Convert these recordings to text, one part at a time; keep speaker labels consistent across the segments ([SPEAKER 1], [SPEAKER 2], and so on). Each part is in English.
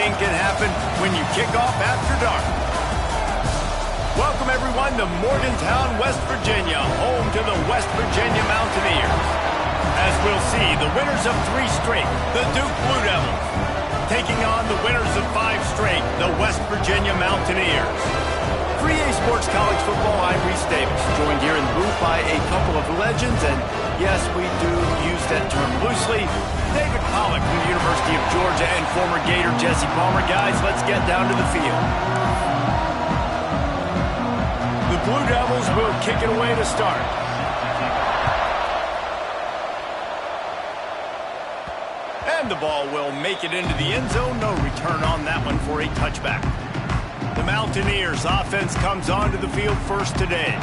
[SPEAKER 1] anything can happen when you kick off after dark. Welcome, everyone, to Morgantown, West Virginia, home to the West Virginia Mountaineers. As we'll see, the winners of 3 straight, the Duke Blue Devils, taking on the winners of 5 straight, the West Virginia Mountaineers. For EA Sports College Football, I'm Reese Davis, joined here in the booth by a couple of legends, and yes, we do use that term loosely. David Pollack from the University of Georgia and former Gator Jesse Palmer. Guys, let's get down to the field. The Blue Devils will kick it away to start. And the ball will make it into the end zone. No return on that one for a touchback. The Mountaineers offense comes onto the field first today.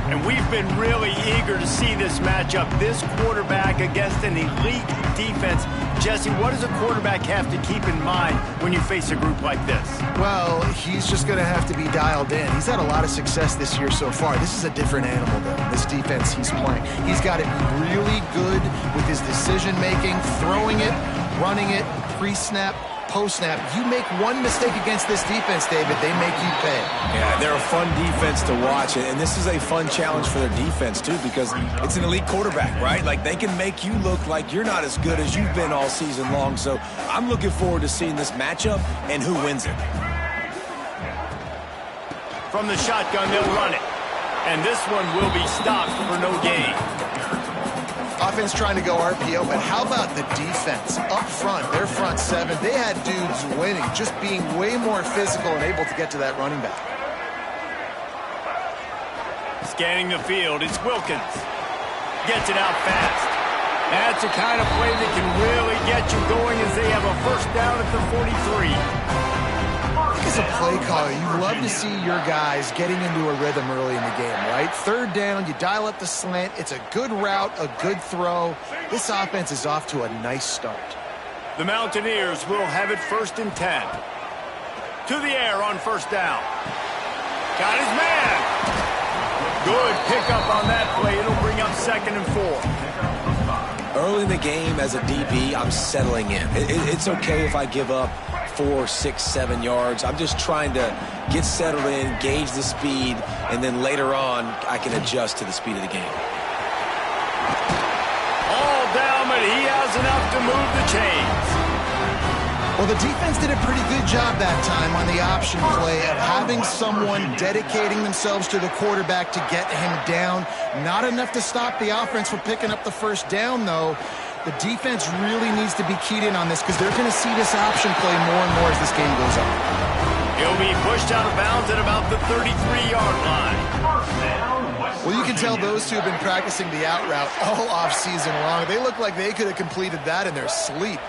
[SPEAKER 1] And we've been really eager to see this matchup, this quarterback against an elite defense. Jesse, what does a quarterback have to keep in mind when you face a group like this?
[SPEAKER 2] Well, he's just going to have to be dialed in. He's had a lot of success this year so far. This is a different animal, though, this defense he's playing. He's got to be really good with his decision-making, throwing it, running it, pre-snap, post-snap. You make one mistake against this defense, David, they make you pay.
[SPEAKER 3] Yeah, they're a fun defense to watch, and this is a fun challenge for their defense, too, because it's an elite quarterback, right? Like, they can make you look like you're not as good as you've been all season long, so I'm looking forward to seeing this matchup and who wins it.
[SPEAKER 1] From the shotgun, they'll run it, and this one will be stopped for no gain.
[SPEAKER 2] Offense trying to go RPO, but how about the defense up front? Their front 7, they had dudes winning, just being way more physical and able to get to that running back.
[SPEAKER 1] Scanning the field, it's Wilkins. Gets it out fast. That's the kind of play that can really get you going as they have a first down at the 43.
[SPEAKER 2] As a play caller, you love to see your guys getting into a rhythm early in the game, right? Third down, you dial up the slant. It's a good route, a good throw. This offense is off to a nice start.
[SPEAKER 1] The Mountaineers will have it 1st and 10. To the air on first down. Got his man. Good pickup on that play. It'll bring up 2nd and 4.
[SPEAKER 3] Early in the game as a DB, I'm settling in. It's okay if I give up 4, 6, 7 yards. I'm just trying to get settled in, gauge the speed, and then later on, I can adjust to the speed of the game.
[SPEAKER 1] All down, but he has enough to move the chains.
[SPEAKER 2] Well, the defense did a pretty good job that time on the option play of having someone dedicating themselves to the quarterback to get him down. Not enough to stop the offense from picking up the first down, though. The defense really needs to be keyed in on this because they're going to see this option play more and more as this game goes on.
[SPEAKER 1] He'll be pushed out of bounds at about the 33-yard line.
[SPEAKER 2] Well, you can tell those two have been practicing the out route all off-season long. They look like they could have completed that in their sleep.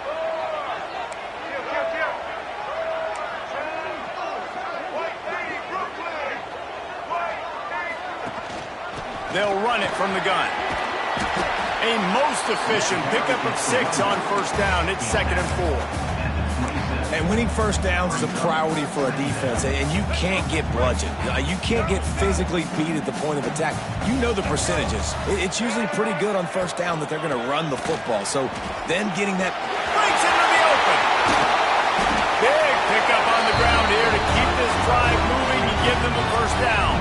[SPEAKER 1] They'll run it from the gun. A most efficient pickup of 6 on first down. It's 2nd and 4.
[SPEAKER 3] And winning first downs is a priority for a defense, and you can't get bludgeoned. You can't get physically beat at the point of attack. You know the percentages. It's usually pretty good on first down that they're going to run the football. So then getting that
[SPEAKER 1] breaks into the open. Big pickup on the ground here to keep this drive moving and give them a first down.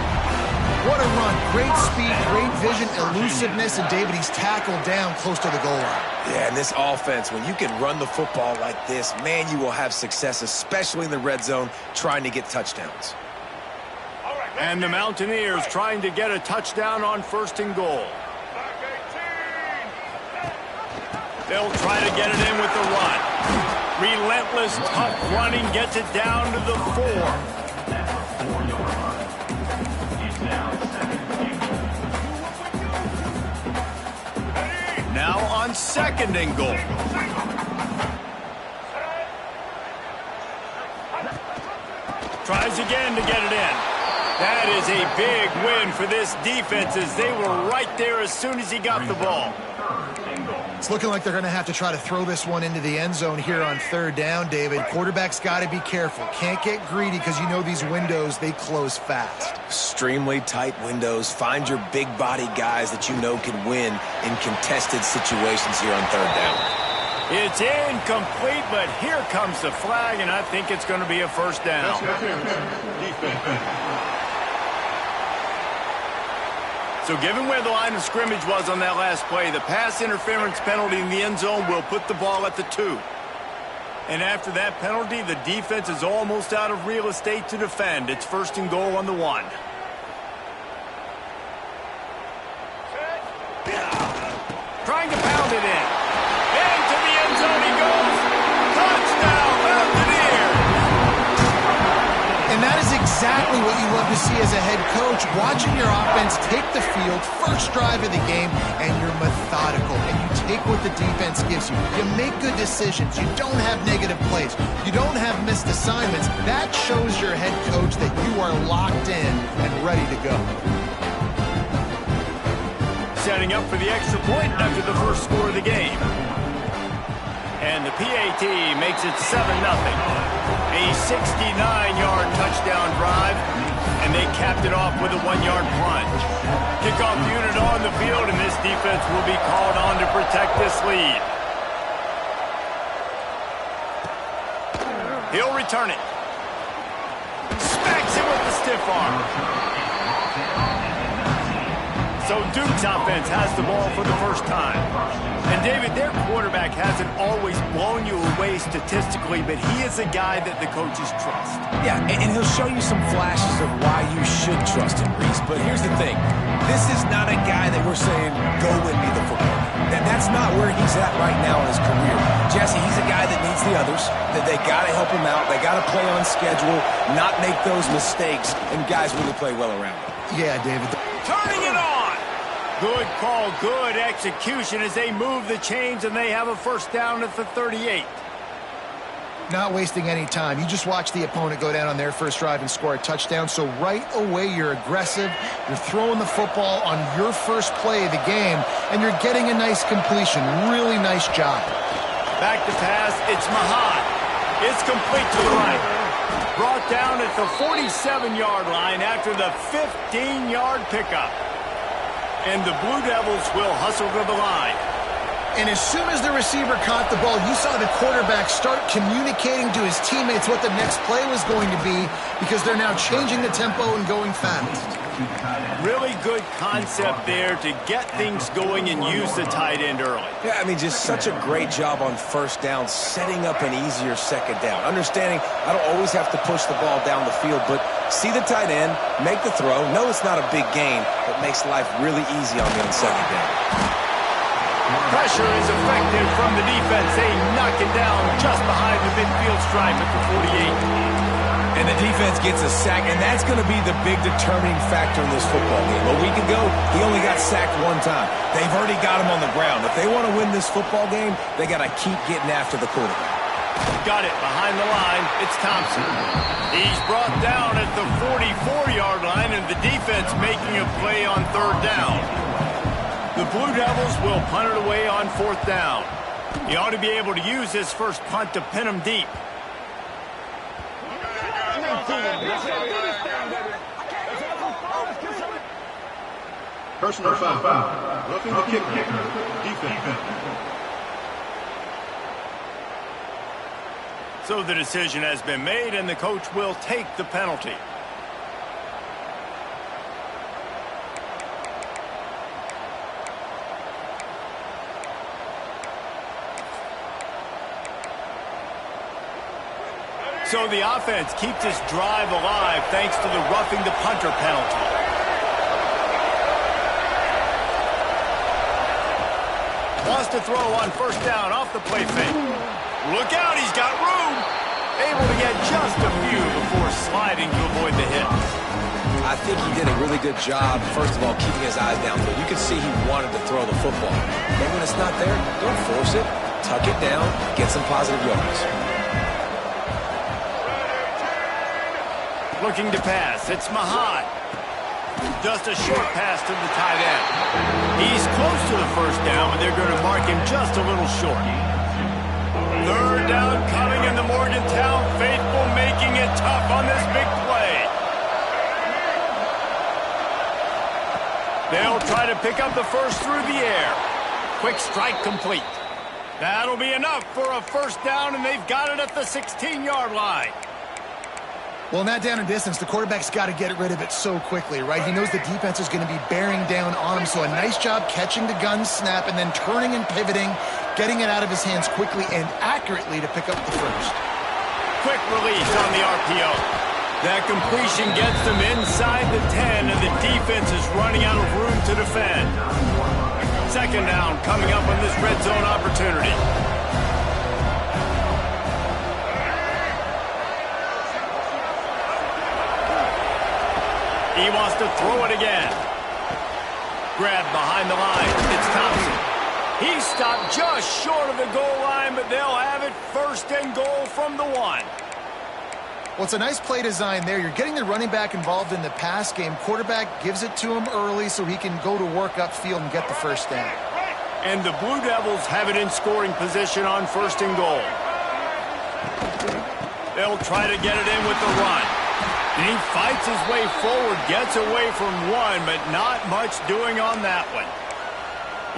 [SPEAKER 2] What a run. Great speed, great vision, elusiveness, and David, he's tackled down close to the goal line.
[SPEAKER 3] Yeah, and this offense, when you can run the football like this, man, you will have success, especially in the red zone, trying to get touchdowns.
[SPEAKER 1] And the Mountaineers trying to get a touchdown on 1st and goal. They'll try to get it in with the run. Relentless, tough running gets it down to the 4. Now on 2nd and goal. Tries again to get it in. That is a big win for this defense as they were right there as soon as he got the ball.
[SPEAKER 2] It's looking like they're going to have to try to throw this one into the end zone here on 3rd down, David. Quarterback's got to be careful. Can't get greedy because you know these windows, they close fast.
[SPEAKER 3] Extremely tight windows. Find your big body guys that you know can win in contested situations here on 3rd down.
[SPEAKER 1] It's incomplete, but here comes the flag, and I think it's going to be a first down. So given where the line of scrimmage was on that last play, the pass interference penalty in the end zone will put the ball at the 2. And after that penalty, the defense is almost out of real estate to defend. It's first and goal on the 1. Trying to pound it in. Into the end zone he goes. Touchdown, Mountaineers!
[SPEAKER 2] And that is exactly what you love to see as a head coach, watching your offense take the field, first drive of the game, and you're methodical, and you take what the defense gives you. You make good decisions. You don't have negative plays. You don't have missed assignments. That shows your head coach that you are locked in and ready to go.
[SPEAKER 1] Setting up for the extra point after the first score of the game. And the PAT makes it 7-0. A 69-yard touchdown drive, and they capped it off with a 1-yard plunge. Kickoff unit on the field, and this defense will be called on to protect this lead. He'll return it. Smacks him with the stiff arm. So Duke's offense has the ball for the first time. And, David, their quarterback hasn't always blown you away statistically, but he is a guy that the coaches trust.
[SPEAKER 3] Yeah, and he'll show you some flashes of why you should trust him, Reese. But here's the thing. This is not a guy that we're saying, go win me the football. That's not where he's at right now in his career. Jesse, he's a guy that needs the others, that they got to help him out. They got to play on schedule, not make those mistakes, and guys really play well around him.
[SPEAKER 2] Yeah, David.
[SPEAKER 1] Turning it on. Good call, good execution as they move the chains, and they have a first down at the 38.
[SPEAKER 2] Not wasting any time. You just watch the opponent go down on their first drive and score a touchdown. So right away, you're aggressive. You're throwing the football on your first play of the game, and you're getting a nice completion. Really nice job.
[SPEAKER 1] Back to pass. It's Mahad. It's complete to the right. Brought down at the 47-yard line after the 15-yard pickup. And the Blue Devils will hustle to the line.
[SPEAKER 2] And as soon as the receiver caught the ball, you saw the quarterback start communicating to his teammates what the next play was going to be, because they're now changing the tempo and going fast.
[SPEAKER 1] Really good concept there to get things going and use the tight end early.
[SPEAKER 3] Yeah, I mean, just such a great job on first down, setting up an easier second down. Understanding I don't always have to push the ball down the field, but see the tight end, make the throw. No, it's not a big gain, but makes life really easy on me on second down.
[SPEAKER 1] Pressure is effective from the defense. They knock it down just behind the midfield stripe at the 48.
[SPEAKER 3] And the defense gets a sack, and that's going to be the big determining factor in this football game. A week ago, he only got sacked one time. They've already got him on the ground. If they want to win this football game, they got to keep getting after the quarterback.
[SPEAKER 1] Got it behind the line. It's Thompson. He's brought down at the 44-yard line, and the defense making a play on third down. The Blue Devils will punt it away on fourth down. He ought to be able to use his first punt to pin him deep.
[SPEAKER 4] Personal foul. Looking to kick. Defense.
[SPEAKER 1] So the decision has been made, and the coach will take the penalty. So the offense keeps this drive alive thanks to the roughing the punter penalty. Wants to throw on first down off the play fake. Look out, he's got room. Able to get just a few before sliding to avoid the hit.
[SPEAKER 3] I think he did a really good job, first of all, keeping his eyes downfield. You can see he wanted to throw the football. But when it's not there, don't force it. Tuck it down, get some positive yards.
[SPEAKER 1] Looking to pass. It's Mahad. Just a short pass to the tight end. He's close to the first down, but they're going to mark him just a little short. Third down coming in the Morgantown faithful, making it tough on this big play. They'll try to pick up the first through the air. Quick strike complete. That'll be enough for a first down, and they've got it at the 16-yard line.
[SPEAKER 2] Well, in that down and distance, the quarterback's got to get rid of it so quickly, right? He knows the defense is going to be bearing down on him, so a nice job catching the gun snap and then turning and pivoting, getting it out of his hands quickly and accurately to pick up the first.
[SPEAKER 1] Quick release on the RPO. That completion gets them inside the 10, and the defense is running out of room to defend. Second down coming up on this red zone opportunity. He wants to throw it again. Grabbed behind the line. It's Thompson. He stopped just short of the goal line, but they'll have it first and goal from the 1.
[SPEAKER 2] Well, it's a nice play design there. You're getting the running back involved in the pass game. Quarterback gives it to him early so he can go to work upfield and get the first down.
[SPEAKER 1] And the Blue Devils have it in scoring position on first and goal. They'll try to get it in with the run. And he fights his way forward, gets away from one, but not much doing on that one.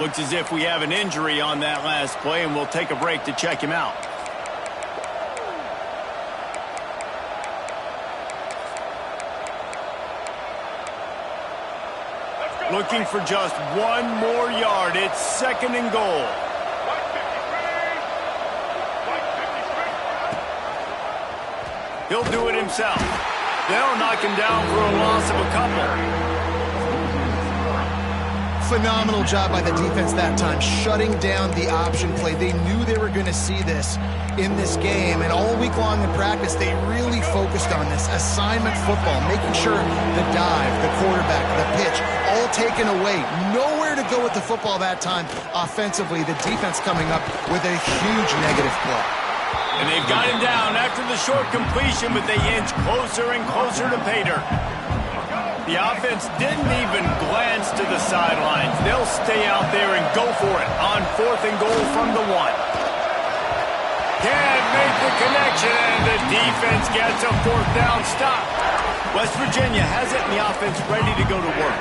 [SPEAKER 1] Looks as if we have an injury on that last play, and we'll take a break to check him out. Looking for just one more yard. It's second and goal. He'll do it himself. They'll knock him down for a loss of a couple.
[SPEAKER 2] Phenomenal job by the defense that time, shutting down the option play. They knew they were going to see this in this game, and all week long in practice, they really focused on this assignment football, making sure the dive, the quarterback, the pitch, all taken away. Nowhere to go with the football that time offensively. The defense coming up with a huge negative play.
[SPEAKER 1] And they've got him down after the short completion, but they inch closer and closer to pay dirt. The offense didn't even glance to the sidelines. They'll stay out there and go for it on fourth and goal from the 1. Can't make the connection, and the defense gets a fourth down stop. West Virginia has it, and the offense ready to go to work.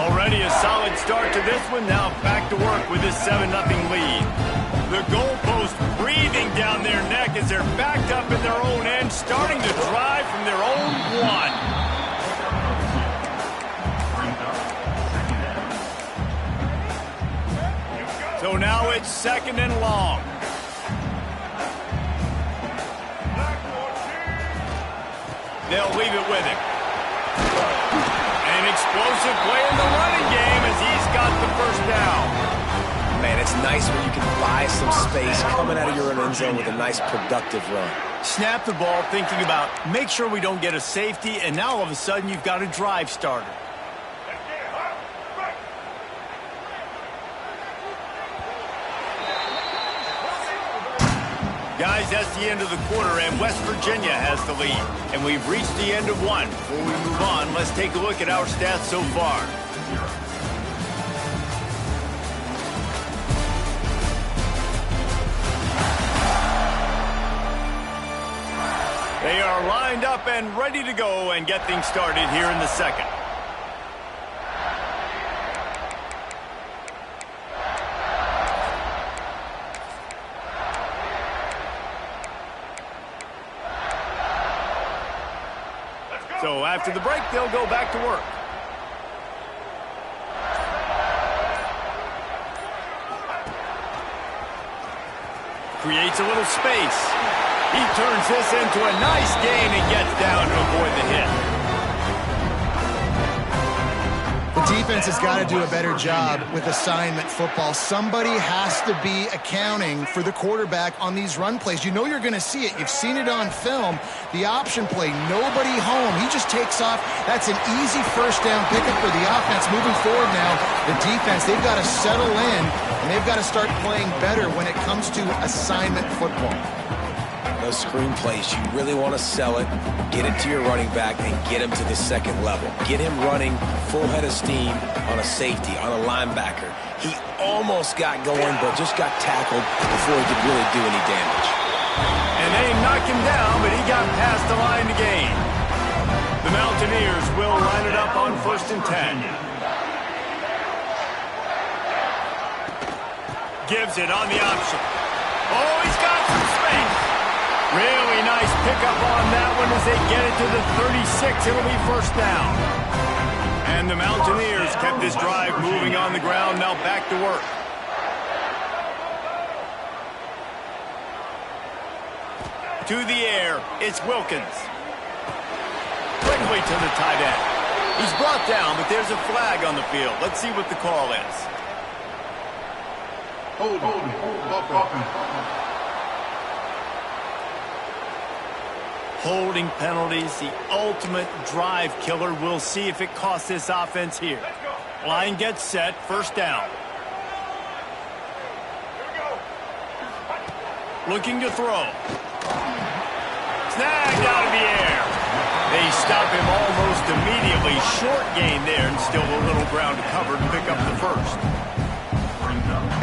[SPEAKER 1] Already a solid start to this one. Now back to work with this 7-0 lead. The goalpost breathing down their neck as they're backed up in their own end, starting to drive from their own 1. So now it's second and long. They'll leave it with him. An explosive play in the running game as he's got the first down.
[SPEAKER 3] Man, it's nice when you can buy some space coming out of your own end zone with a nice productive run.
[SPEAKER 1] Snap the ball thinking about make sure we don't get a safety, and now all of a sudden you've got a drive starter. Guys, that's the end of the quarter, and West Virginia has the lead. And we've reached the end of one. Before we move on, let's take a look at our stats so far. They are lined up and ready to go and get things started here in the second. So after the break, they'll go back to work. Creates a little space. He turns this into a nice gain and gets down to avoid the hit.
[SPEAKER 2] The defense has got to do a better job with assignment football. Somebody has to be accounting for the quarterback on these run plays. You know you're going to see it. You've seen it on film. The option play, nobody home. He just takes off. That's an easy first down pickup for the offense. Moving forward now, the defense, they've got to settle in, and they've got to start playing better when it comes to assignment football.
[SPEAKER 3] Those screen plays, you really want to sell it, get it to your running back, and get him to the second level. Get him running full head of steam on a safety, on a linebacker. He almost got going, but just got tackled before he could really do any damage.
[SPEAKER 1] And they knocked him down, but he got past the line to gain. The Mountaineers will line it up on 1st and 10. Gives it on the option. Oh, he's got some space. Really nice pickup on that one as they get it to the 36. It'll be first down. And the Mountaineers kept this drive moving on the ground. Now back to work. To the air, it's Wilkins. Quickly to the tight end. He's brought down, but there's a flag on the field. Let's see what the call is. Holding penalties, the ultimate drive killer. We'll see if it costs this offense here. Line gets set, first down. Looking to throw. Snagged out of the air. They stop him almost immediately. Short gain there and still a little ground to cover to pick up the first.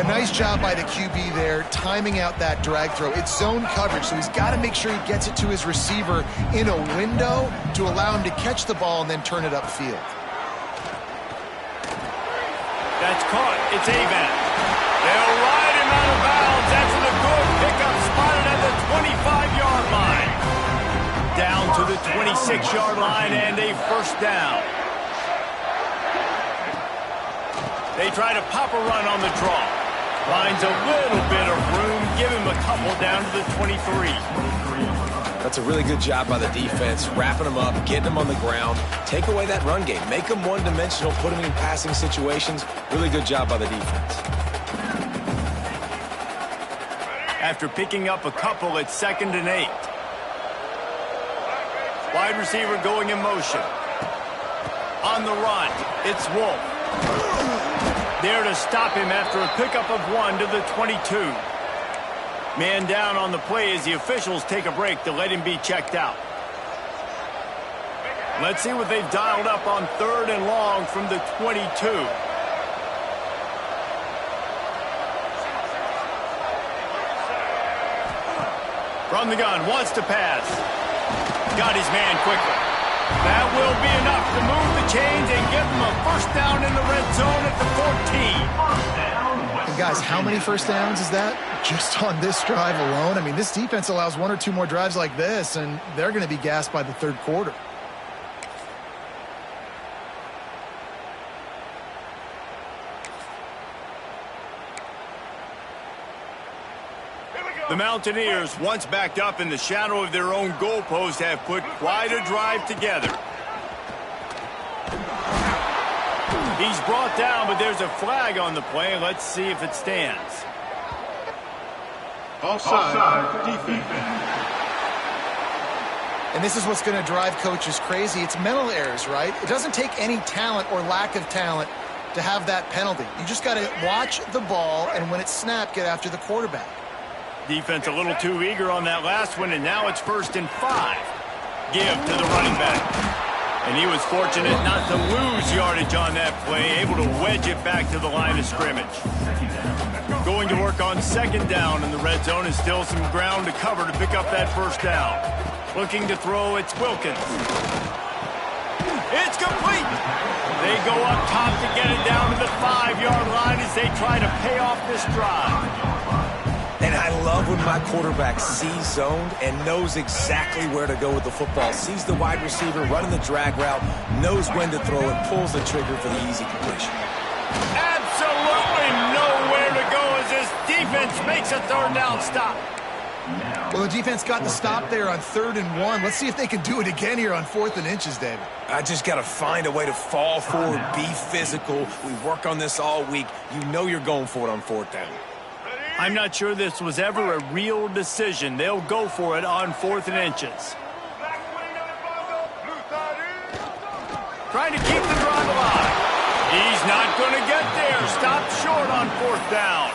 [SPEAKER 2] A nice job by the QB there, timing out that drag throw. It's zone coverage, so he's got to make sure he gets it to his receiver in a window to allow him to catch the ball and then turn it upfield.
[SPEAKER 1] That's caught. It's Avant. They'll ride him out of bounds after the good pickup spotted at the 25-yard line. Down to the 26-yard line and a first down. They try to pop a run on the draw. Finds a little bit of room. Give him a couple down to the 23.
[SPEAKER 3] That's a really good job by the defense, wrapping them up, getting them on the ground. Take away that run game. Make them one-dimensional, put them in passing situations. Really good job by the defense.
[SPEAKER 1] After picking up a couple, it's 2nd and 8. Wide receiver going in motion. On the run, it's Wolf. There to stop him after a pickup of 1 to the 22. Man down on the play as the officials take a break to let him be checked out. Let's see what they've dialed up on 3rd and long from the 22. From the gun, wants to pass. Got his man quickly. That will be enough to move the chains and give them a first down in the red zone at the 14.
[SPEAKER 2] And guys, how many first downs is that? Just on this drive alone? I mean, this defense allows 1 or 2 more drives like this, and they're going to be gassed by the 3rd quarter.
[SPEAKER 1] The Mountaineers, once backed up in the shadow of their own goalpost, have put quite a drive together. He's brought down, but there's a flag on the play. Let's see if it stands.
[SPEAKER 4] Offside, defense.
[SPEAKER 2] And this is what's going to drive coaches crazy. It's mental errors, right? It doesn't take any talent or lack of talent to have that penalty. You just got to watch the ball, and when it's snapped, get after the quarterback.
[SPEAKER 1] Defense a little too eager on that last one, and now it's 1st and 5. Give to the running back. And he was fortunate not to lose yardage on that play, able to wedge it back to the line of scrimmage. Going to work on 2nd down in the red zone, and still some ground to cover to pick up that first down. Looking to throw, it's Wilkins. It's complete. They go up top to get it down to the 5-yard line as they try to pay off this drive.
[SPEAKER 3] And I love when my quarterback sees zoned and knows exactly where to go with the football. Sees the wide receiver running the drag route, knows when to throw it, pulls the trigger for the easy completion.
[SPEAKER 1] Absolutely nowhere to go as this defense makes a 3rd down stop.
[SPEAKER 2] Well, the defense got the stop there on 3rd and 1. Let's see if they can do it again here on 4th and inches, David.
[SPEAKER 3] I just got to find a way to fall forward, be physical. We work on this all week. You know you're going for it on 4th down.
[SPEAKER 1] I'm not sure this was ever a real decision. They'll go for it on 4th and inches. Trying to keep the drive alive. He's not going to get there. Stopped short on 4th down.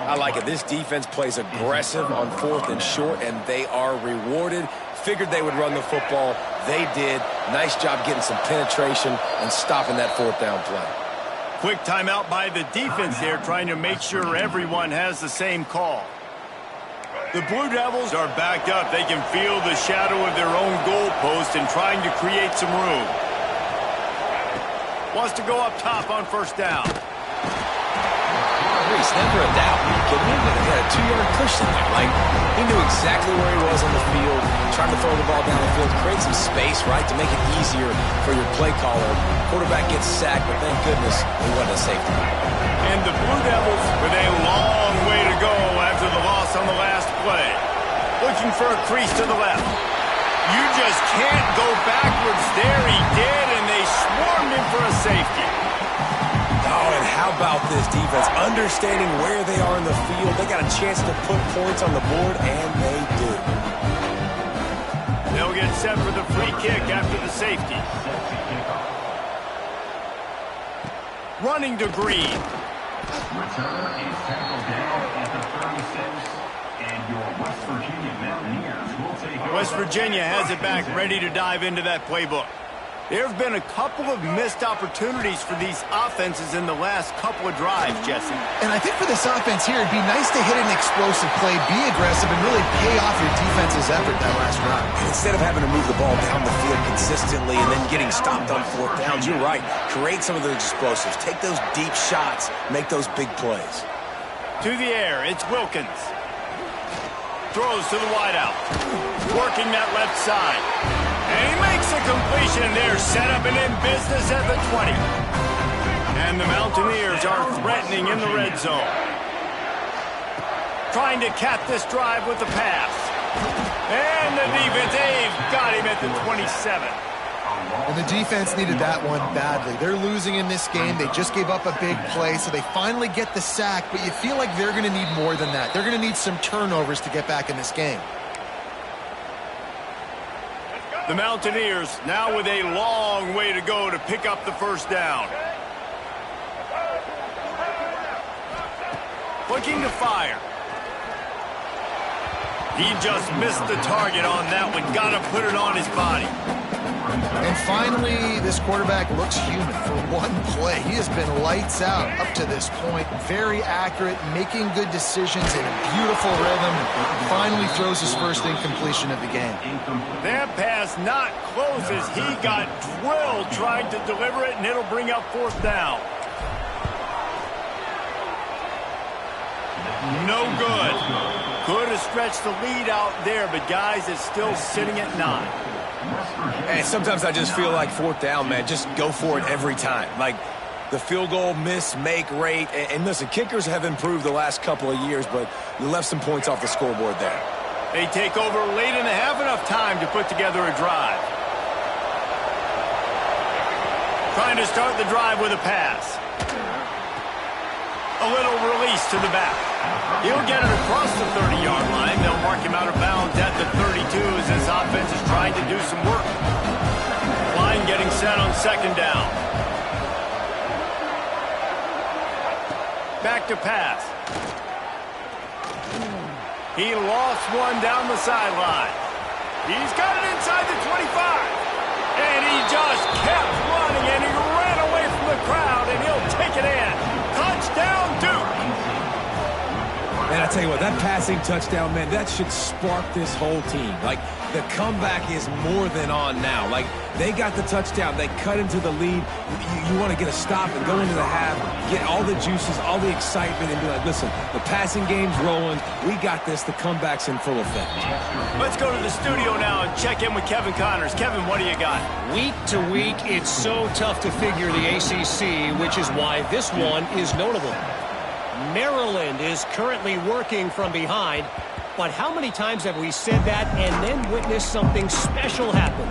[SPEAKER 3] I like it. This defense plays aggressive on 4th and short, and they are rewarded. Figured they would run the football. They did. Nice job getting some penetration and stopping that 4th down play.
[SPEAKER 1] Quick timeout by the defense there, trying to make sure everyone has the same call. The Blue Devils are backed up. They can feel the shadow of their own goalpost and trying to create some room. Wants to go up top on 1st down.
[SPEAKER 3] crease. Never a doubt. Are you kidding me? He had a 2-yard cushion there. Like, he knew exactly where he was on the field, trying to throw the ball down the field, create some space, right, to make it easier for your play caller. Quarterback gets sacked, but thank goodness it wasn't a safety.
[SPEAKER 1] And the Blue Devils with a long way to go after the loss on the last play. Looking for a crease to the left. You just can't go backwards there. He did, and they swarmed him for a safety.
[SPEAKER 3] Oh, and how about this defense? Understanding where they are in the field. They got a chance to put points on the board, and they do.
[SPEAKER 1] They'll get set for the free kick after the safety. Running to Green.
[SPEAKER 5] Return is tackled down at the 36, and your West Virginia Mountaineers will take over.
[SPEAKER 1] West Virginia has it back, ready to dive into that playbook. There have been a couple of missed opportunities for these offenses in the last couple of drives, Jesse.
[SPEAKER 2] And I think for this offense here, it'd be nice to hit an explosive play, be aggressive, and really pay off your defense's effort that last drive.
[SPEAKER 3] And instead of having to move the ball down the field consistently and then getting stopped on 4th downs, you're right. Create some of those explosives. Take those deep shots. Make those big plays.
[SPEAKER 1] To the air, it's Wilkins. Throws to the wideout. Working that left side. And he makes a completion there, set up and in business at the 20. And the Mountaineers are threatening in the red zone. Trying to cap this drive with the pass. And the defense, they've got him at the 27.
[SPEAKER 2] And the defense needed that one badly. They're losing in this game. They just gave up a big play, so they finally get the sack, but you feel like they're going to need more than that. They're going to need some turnovers to get back in this game.
[SPEAKER 1] The Mountaineers now with a long way to go to pick up the first down. Looking to fire. He just missed the target on that one. Got to put it on his body.
[SPEAKER 2] And finally, this quarterback looks human for one play. He has been lights out up to this point. Very accurate, making good decisions in a beautiful rhythm. And finally throws his first incompletion of the game.
[SPEAKER 1] That pass not close as he got drilled trying to deliver it, and it'll bring up 4th down. No good. Could have stretched the lead out there, but guys, it's still sitting at 9.
[SPEAKER 3] And sometimes I just feel like 4th down, man. Just go for it every time. Like the field goal miss, make rate. And listen, kickers have improved the last couple of years, but you left some points off the scoreboard there.
[SPEAKER 1] They take over late and have enough time to put together a drive. Trying to start the drive with a pass. A little release to the back. He'll get it across the 30-yard line. They'll mark him out of bounds at the 32 as this offense is trying to do some work. Line getting set on 2nd down. Back to pass. He lost one down the sideline. He's got it inside the 25. And he just kept running, and he ran away from the crowd, and he'll take it in. Touchdown, Duke.
[SPEAKER 6] And I tell you what, that passing touchdown, man, that should spark this whole team. Like, the comeback is more than on now. Like, they got the touchdown. They cut into the lead. You want to get a stop and go into the half, get all the juices, all the excitement, and be like, listen, the passing game's rolling. We got this. The comeback's in full effect.
[SPEAKER 1] Let's go to the studio now and check in with Kevin Connors. Kevin, what do you got?
[SPEAKER 7] Week to week, it's so tough to figure the ACC, which is why this one is notable. Maryland is currently working from behind, but how many times have we said that and then witnessed something special happen?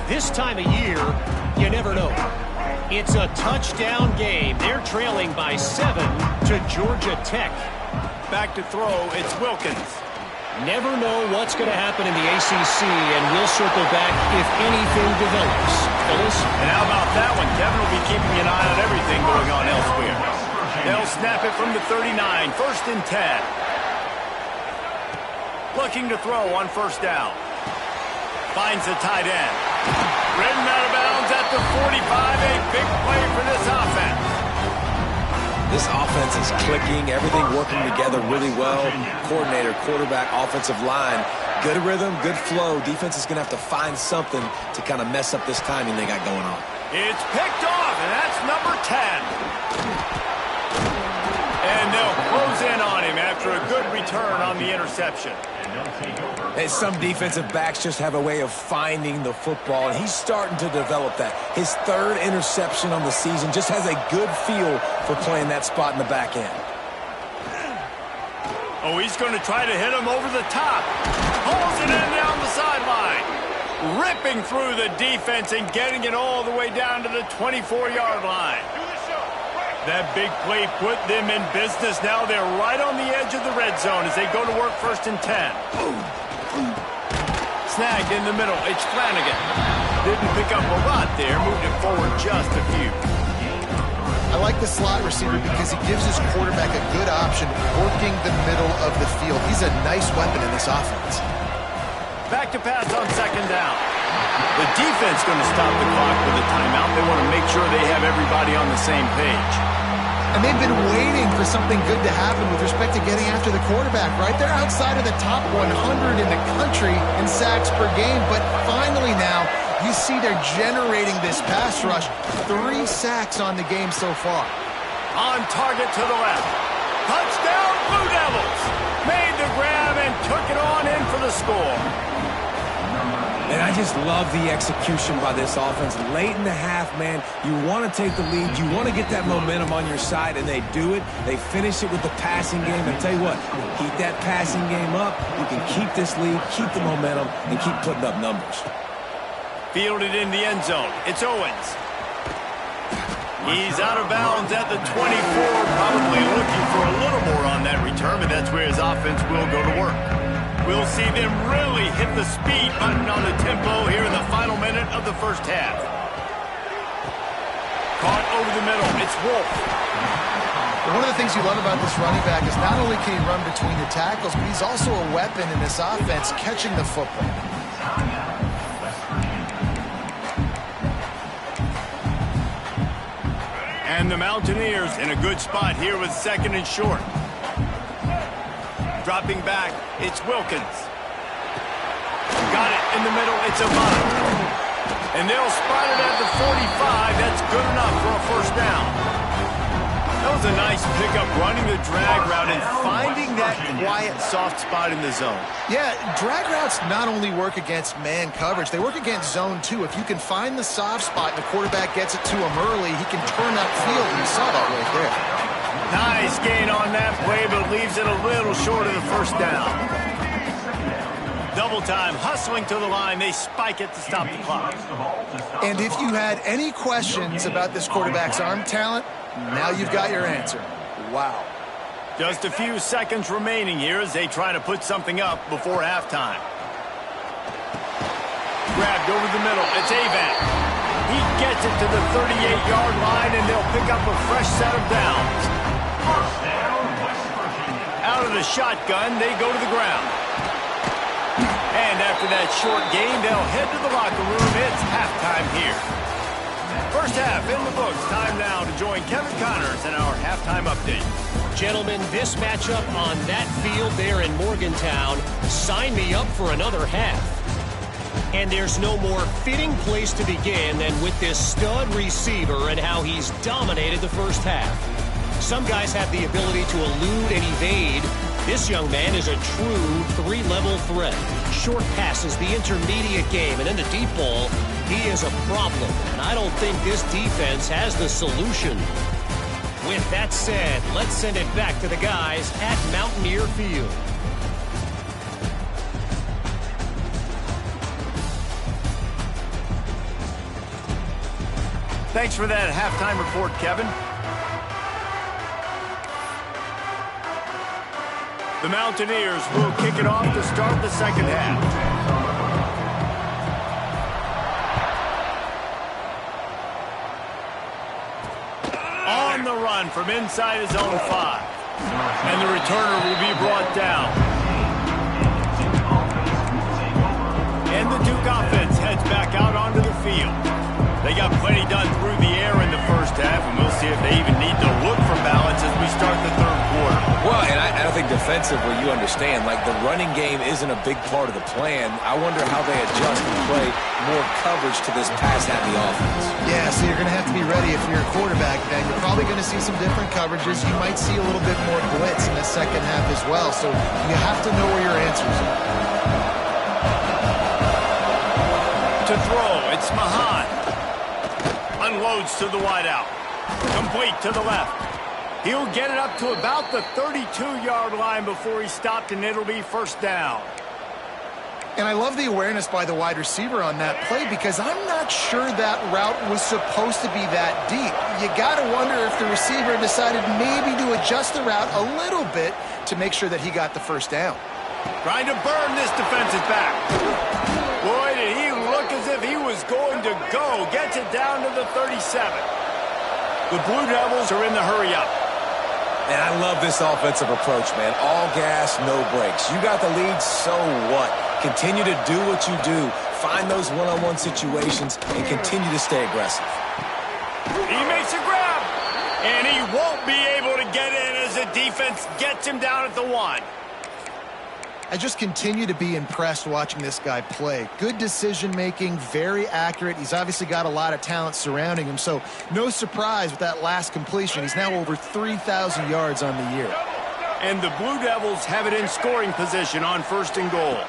[SPEAKER 7] This time of year, you never know. It's a touchdown game. They're trailing by 7 to Georgia Tech.
[SPEAKER 1] Back to throw, it's Wilkins.
[SPEAKER 7] Never know what's going to happen in the ACC, and we'll circle back if anything develops. Phyllis?
[SPEAKER 1] And how about that one? Kevin will be keeping an eye on everything going on elsewhere. They'll snap it from the 39, 1st and 10. Looking to throw on 1st down. Finds the tight end. Ridden out of bounds at the 45, a big play for this offense.
[SPEAKER 3] This offense is clicking, everything working together really well. Coordinator, quarterback, offensive line. Good rhythm, good flow. Defense is going to have to find something to kind of mess up this timing they got going on.
[SPEAKER 1] It's picked off, and that's number 10. And they'll him after a good return on the interception.
[SPEAKER 3] And some defensive backs just have a way of finding the football, and he's starting to develop that. His third interception on the season, just has a good feel for playing that spot in the back end.
[SPEAKER 1] Oh, he's going to try to hit him over the top. Pulls it in down the sideline. Ripping through the defense and getting it all the way down to the 24-yard line. That big play put them in business. Now they're right on the edge of the red zone as they go to work 1st and 10. Snagged in the middle. It's Flanagan. Didn't pick up a lot there. Moved it forward just a few.
[SPEAKER 2] I like the slot receiver because he gives his quarterback a good option working the middle of the field. He's a nice weapon in this offense.
[SPEAKER 1] Back to pass on 2nd down. The defense going to stop the clock with a timeout. They want to make sure they have everybody on the same page.
[SPEAKER 2] And they've been waiting for something good to happen with respect to getting after the quarterback, right? They're outside of the top 100 in the country in sacks per game, but finally now you see they're generating this pass rush. 3 sacks on the game so far.
[SPEAKER 1] On target to the left. Touchdown, Blue Devils! Made the grab and took it on in for the score.
[SPEAKER 6] And I just love the execution by this offense. Late in the half, man, you want to take the lead. You want to get that momentum on your side, and they do it. They finish it with the passing game. And tell you what, keep that passing game up. You can keep this lead, keep the momentum, and keep putting up numbers.
[SPEAKER 1] Fielded in the end zone. It's Owens. He's out of bounds at the 24, probably looking for a little more on that return, but that's where his offense will go to work. We'll see them really hit the speed button on the tempo here in the final minute of the 1st half. Caught over the middle. It's Wolf.
[SPEAKER 2] One of the things you love about this running back is not only can he run between the tackles, but he's also a weapon in this offense catching the football.
[SPEAKER 1] And the Mountaineers in a good spot here with 2nd and short. Dropping back, it's Wilkins. Got it in the middle, it's Avant. And they'll spot it at the 45. That's good enough for a 1st down. That was a nice pickup, running the drag route and finding that quiet, soft spot in the zone.
[SPEAKER 2] Yeah, drag routes not only work against man coverage, they work against zone too. If you can find the soft spot and the quarterback gets it to him early, he can turn that field, and you saw that right there.
[SPEAKER 1] Nice gain on that play, but leaves it a little short of the 1st down. Double time, hustling to the line. They spike it to stop the clock.
[SPEAKER 2] And if you had any questions about this quarterback's arm talent, now you've got your answer. Wow.
[SPEAKER 1] Just a few seconds remaining here as they try to put something up before halftime. Grabbed over the middle. It's Avant. He gets it to the 38-yard line, and they'll pick up a fresh set of downs. Out of the shotgun, they go to the ground. And after that short gain, they'll head to the locker room. It's halftime here. 1st half in the books. Time now to join Kevin Connors in our halftime update.
[SPEAKER 7] Gentlemen, this matchup on that field there in Morgantown, sign me up for another half. And there's no more fitting place to begin than with this stud receiver and how he's dominated the 1st half. Some guys have the ability to elude and evade. This young man is a true 3-level threat. Short passes, the intermediate game, and in the deep ball, he is a problem. And I don't think this defense has the solution. With that said, let's send it back to the guys at Mountaineer Field.
[SPEAKER 1] Thanks for that halftime report, Kevin. The Mountaineers will kick it off to start the 2nd half. On the run from inside his own 5. And the returner will be brought down. And the Duke offense heads back out onto the field. They got plenty done through the air in the 1st half, and we'll see if they even need to look for balance as we start the 3rd quarter.
[SPEAKER 3] Well, and I think defensively, defensively, you understand, like the running game isn't a big part of the plan. I wonder how they adjust and play more coverage to this pass-happy offense.
[SPEAKER 2] Yeah, so you're going to have to be ready if you're a quarterback, then. You're probably going to see some different coverages. You might see a little bit more blitz in the second half as well, so you have to know where your answers are.
[SPEAKER 1] To throw, it's Mahan. Unloads to the wideout. Complete to the left. He'll get it up to about the 32-yard line before he's stopped, and it'll be first down.
[SPEAKER 2] And I love the awareness by the wide receiver on that play because I'm not sure that route was supposed to be that deep. You got to wonder if the receiver decided maybe to adjust the route a little bit to make sure that he got the first down.
[SPEAKER 1] Trying to burn this defensive back. Boy, did he look as if he was going to go. Gets it down to the 37. The Blue Devils are in the hurry-up.
[SPEAKER 3] And I love this offensive approach, man. All gas, no brakes. You got the lead, so what? Continue to do what you do. Find those one-on-one situations and continue to stay aggressive.
[SPEAKER 1] He makes a grab, and he won't be able to get in as the defense gets him down at the 1.
[SPEAKER 2] I just continue to be impressed watching this guy play. Good decision-making, very accurate. He's obviously got a lot of talent surrounding him, so no surprise with that last completion. He's now over 3,000 yards on the year.
[SPEAKER 1] And the Blue Devils have it in scoring position on 1st and goal.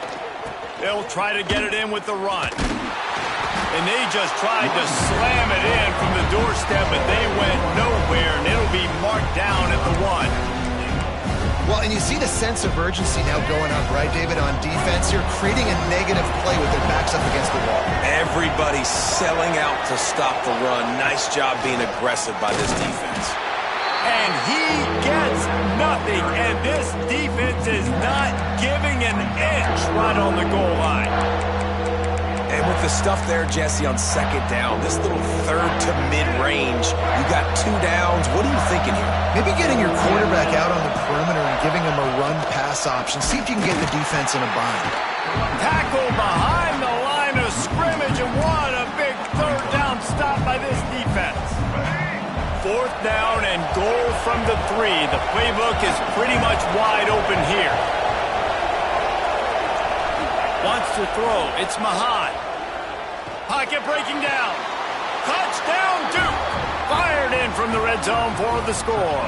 [SPEAKER 1] They'll try to get it in with the run. And they just tried to slam it in from the doorstep, but they went nowhere, and it'll be marked down at the 1.
[SPEAKER 2] Well, and you see the sense of urgency now going up, right, David, on defense. You're creating a negative play with their backs up against the wall.
[SPEAKER 3] Everybody's selling out to stop the run. Nice job being aggressive by this defense.
[SPEAKER 1] And he gets nothing, and this defense is not giving an inch right on the goal line.
[SPEAKER 3] And with the stuff there, Jesse, on 2nd down, this little 3rd to mid-range, you got 2 downs. What are you thinking here?
[SPEAKER 2] Maybe getting your quarterback out on the perimeter and giving him a run-pass option. See if you can get the defense in a bind.
[SPEAKER 1] Tackle behind the line of scrimmage, and what a big 3rd down stop by this defense. 4th down and goal from the 3. The playbook is pretty much wide open here. Wants to throw. It's Mahan. Pocket breaking down. Touchdown, Duke. Fired in from the red zone for the score.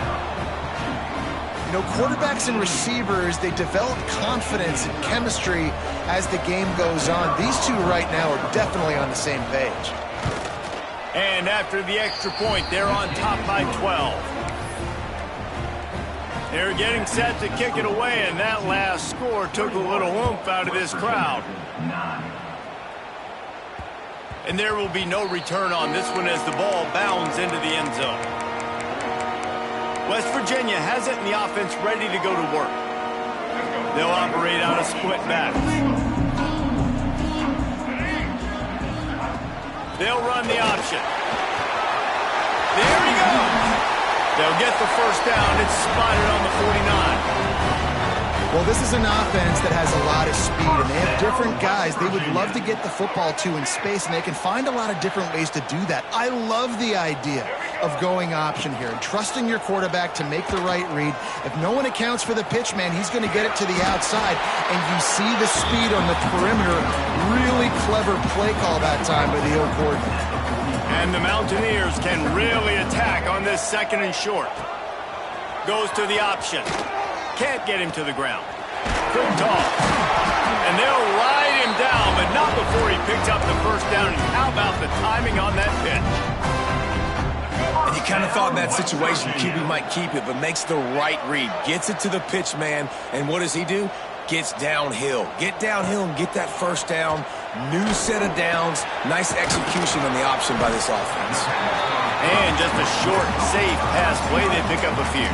[SPEAKER 2] You know, quarterbacks and receivers, they develop confidence and chemistry as the game goes on. These two right now are definitely on the same page.
[SPEAKER 1] And after the extra point, they're on top by 12. They're getting set to kick it away, and that last score took a little oomph out of this crowd. And there will be no return on this one as the ball bounds into the end zone. West Virginia has it in the offense ready to go to work. They'll operate out of split backs. They'll run the option. There he goes. They'll get the first down. It's spotted on the 49.
[SPEAKER 2] Well, this is an offense that has a lot of speed, and they have different guys they would love to get the football to in space, and they can find a lot of different ways to do that. I love the idea of going option here and trusting your quarterback to make the right read. If no one accounts for the pitch, man, he's going to get it to the outside, and you see the speed on the perimeter. Really clever play call that time by the old coordinator.
[SPEAKER 1] And the Mountaineers can really attack on this 2nd and short. Goes to the option. Can't get him to the ground. Good toss. And they'll ride him down, but not before he picks up the first down. And how about the timing on that pitch?
[SPEAKER 3] And you kind of thought in that situation QB might keep it, but makes the right read. Gets it to the pitch man, and what does he do? Gets downhill. Get downhill and get that first down. New set of downs. Nice execution on the option by this offense.
[SPEAKER 1] And just a short, safe pass play. They pick up a few.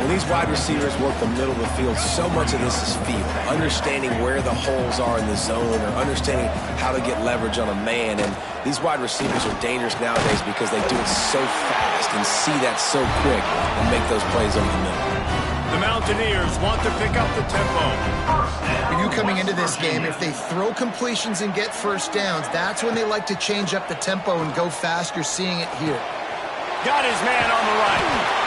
[SPEAKER 3] When these wide receivers work the middle of the field, so much of this is feel. Understanding where the holes are in the zone or understanding how to get leverage on a man. And these wide receivers are dangerous nowadays because they do it so fast and see that so quick and make those plays over the middle.
[SPEAKER 1] The Mountaineers want to pick up the tempo.
[SPEAKER 2] For you coming into this game, if they throw completions and get first downs, that's when they like to change up the tempo and go fast. You're seeing it here.
[SPEAKER 1] Got his man on the right.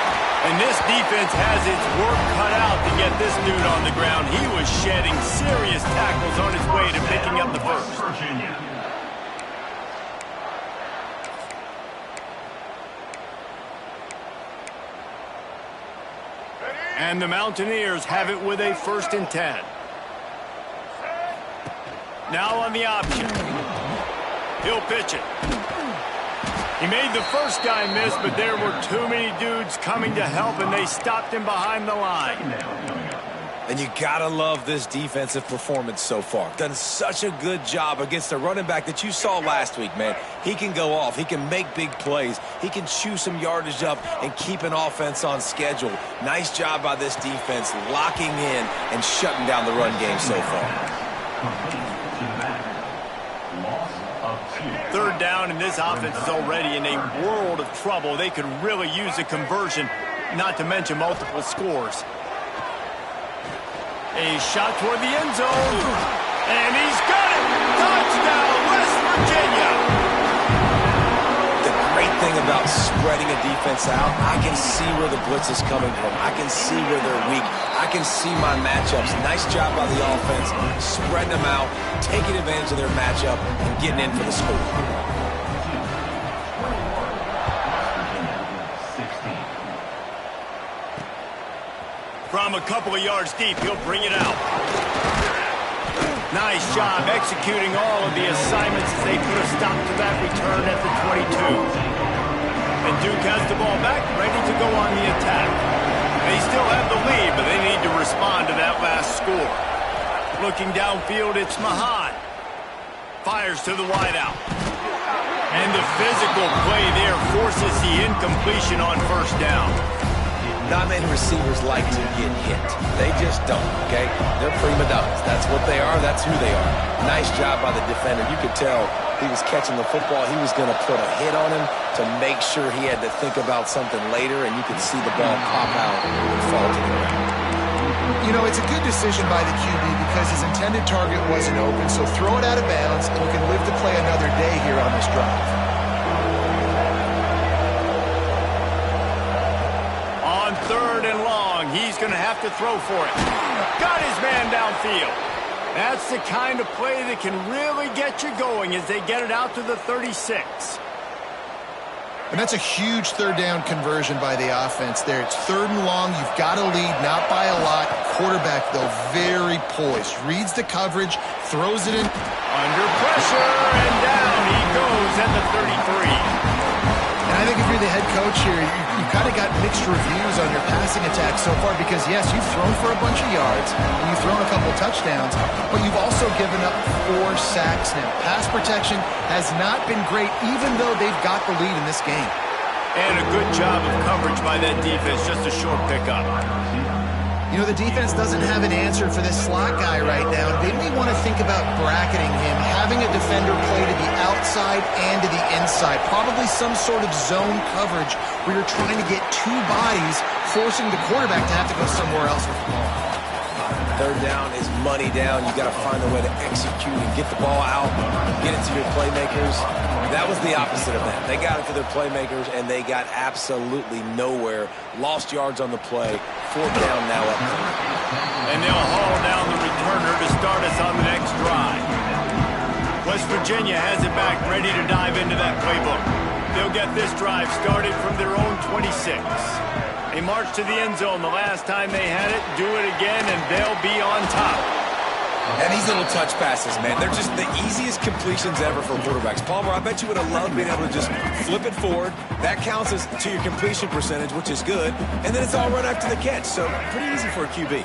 [SPEAKER 1] And this defense has its work cut out to get this dude on the ground. He was shedding serious tackles on his way to picking up the first.
[SPEAKER 5] Virginia.
[SPEAKER 1] And the Mountaineers have it with a 1st and 10. Now on the option. He'll pitch it. He made the first guy miss, but there were too many dudes coming to help, and they stopped him behind the line.
[SPEAKER 3] And you gotta love this defensive performance so far. Done such a good job against the running back that you saw last week, man. He can go off. He can make big plays. He can chew some yardage up and keep an offense on schedule. Nice job by this defense locking in and shutting down the run game so far.
[SPEAKER 1] 3rd down, and this offense is already in a world of trouble. They could really use a conversion, not to mention multiple scores. A shot toward the end zone, and he's got it! Touchdown, West Virginia!
[SPEAKER 3] The great thing about spreading a defense out, I can see where the blitz is coming from. I can see where they're weak. I can see my matchups. Nice job by the offense, spreading them out, taking advantage of their matchup, and getting in for the score.
[SPEAKER 1] From a couple of yards deep, he'll bring it out. Nice job executing all of the assignments as they put a stop to that return at the 22. And Duke has the ball back, ready to go on the attack. They still have the lead, but they need to respond to that last score. Looking downfield, it's Mahan. Fires to the wideout. And the physical play there forces the incompletion on 1st down.
[SPEAKER 3] Not many receivers like to get hit. They just don't, okay? They're prima donnas. That's what they are. That's who they are. Nice job by the defender. You could tell he was catching the football. He was going to put a hit on him to make sure he had to think about something later, and you could see the ball pop out and fall to the ground.
[SPEAKER 2] You know, it's a good decision by the QB because his intended target wasn't open, so throw it out of bounds, and you can live to play another day here on this drive.
[SPEAKER 1] On 3rd and long, he's going to have to throw for it. Got his man downfield. That's the kind of play that can really get you going as they get it out to the 36.
[SPEAKER 2] And that's a huge 3rd down conversion by the offense there. It's 3rd and long. You've got a lead, not by a lot. Quarterback, though, very poised. Reads the coverage, throws it in.
[SPEAKER 1] Under pressure, and down he goes at the 33.
[SPEAKER 2] And I think if you're the head coach here, you've kind of got mixed reviews on your passing attack so far because, yes, you've thrown for a bunch of yards, and you've thrown a couple touchdowns, but you've also given up 4 sacks now. Pass protection has not been great, even though they've got the lead in this game.
[SPEAKER 1] And a good job of coverage by that defense, just a short pickup.
[SPEAKER 2] You know, the defense doesn't have an answer for this slot guy right now. They may want to think about bracketing him, having a defender play to the outside and to the inside. Probably some sort of zone coverage where you're trying to get 2 bodies, forcing the quarterback to have to go somewhere else with the ball.
[SPEAKER 3] 3rd down is money down. You got to find a way to execute and get the ball out, get it to your playmakers. That was the opposite of that. They got it to their playmakers, and they got absolutely nowhere. Lost yards on the play. 4th down now up.
[SPEAKER 1] And they'll haul down the returner to start us on the next drive. West Virginia has it back, ready to dive into that playbook. They'll get this drive started from their own 26. They march to the end zone the last time they had it, do it again, and they'll be on top.
[SPEAKER 3] And these little touch passes, man, they're just the easiest completions ever for quarterbacks. Palmer, I bet you would have loved being able to just flip it forward. That counts as to your completion percentage, which is good. And then it's all run after the catch, so pretty easy for a QB.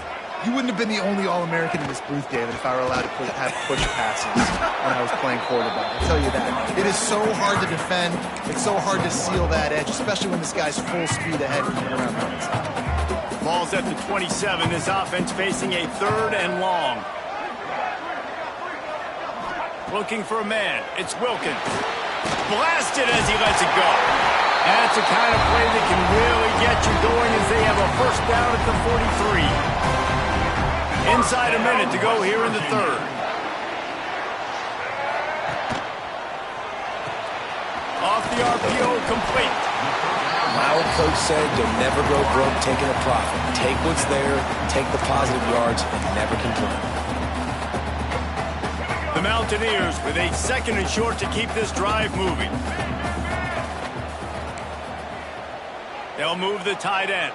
[SPEAKER 2] You wouldn't have been the only All-American in this booth, David, if I were allowed to have push passes when I was playing quarterback. I'll tell you that. It is so hard to defend. It's so hard to seal that edge, especially when this guy's full speed ahead coming around the inside.
[SPEAKER 1] Ball's at the 27. This offense facing a 3rd and long. Looking for a man. It's Wilkins. Blasted as he lets it go. That's the kind of play that can really get you going as they have a 1st down at the 43. Inside a minute to go here in the 3rd. Off the RPO, complete.
[SPEAKER 3] My old coach said, you'll never go broke taking a profit. Take what's there, take the positive yards, and never complain.
[SPEAKER 1] The Mountaineers with a 2nd and short to keep this drive moving. They'll move the tight end.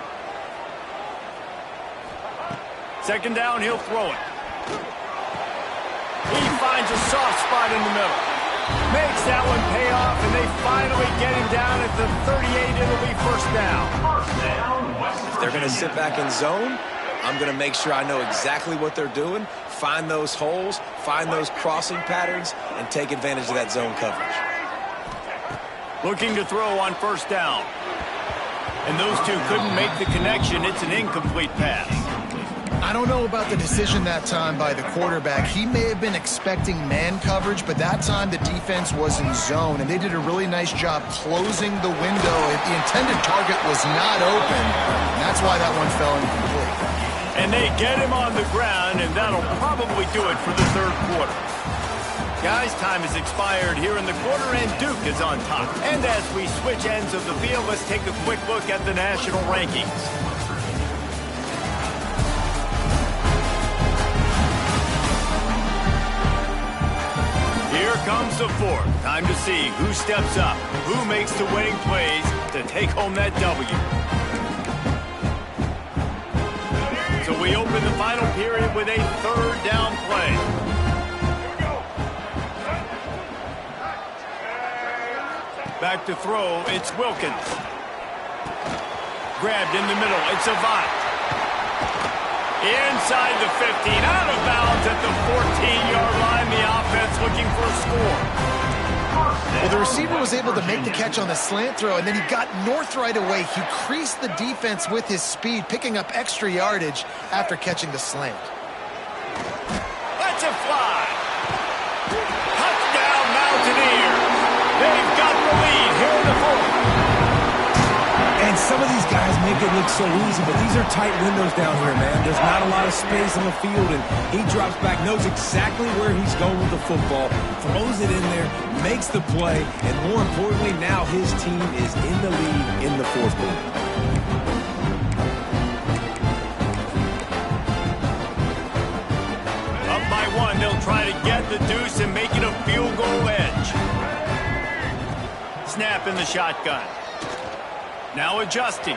[SPEAKER 1] 2nd down, he'll throw it. He finds a soft spot in the middle. Makes that one pay off, and they finally get him down at the 38. It'll be 1st down.
[SPEAKER 3] If they're going to sit back in zone, I'm going to make sure I know exactly what they're doing, find those holes, find those crossing patterns, and take advantage of that zone coverage.
[SPEAKER 1] Looking to throw on 1st down. And those two couldn't make the connection. It's an incomplete pass.
[SPEAKER 2] I don't know about the decision that time by the quarterback. He may have been expecting man coverage, but that time the defense was in zone, and they did a really nice job closing the window. The intended target was not open, and that's why that one fell incomplete.
[SPEAKER 1] And they get him on the ground, and that'll probably do it for the 3rd quarter. Guys, time has expired here in the quarter, and Duke is on top. And as we switch ends of the field, let's take a quick look at the national rankings. Here comes the 4th. Time to see who steps up, who makes the winning plays to take home that W. So we open the final period with a 3rd down play. Back to throw, it's Wilkins. Grabbed in the middle, it's Avant. Inside the 15, out of bounds at the 14-yard line. The offense looking for a score.
[SPEAKER 2] Well, the receiver was able to make the catch on the slant throw, and then he got north right away. He creased the defense with his speed, picking up extra yardage after catching the slant.
[SPEAKER 1] Let's it fly. Touchdown, Mountaineers. They've got the lead here in the 4th.
[SPEAKER 6] And some of these guys make it look so easy, but these are tight windows down here, man. There's not a lot of space on the field, and he drops back, knows exactly where he's going with the football, throws it in there, makes the play, and more importantly, now his team is in the lead in the 4th quarter.
[SPEAKER 1] Up by 1, they'll try to get the deuce and make it a field goal edge. Snap in the shotgun. Now adjusting.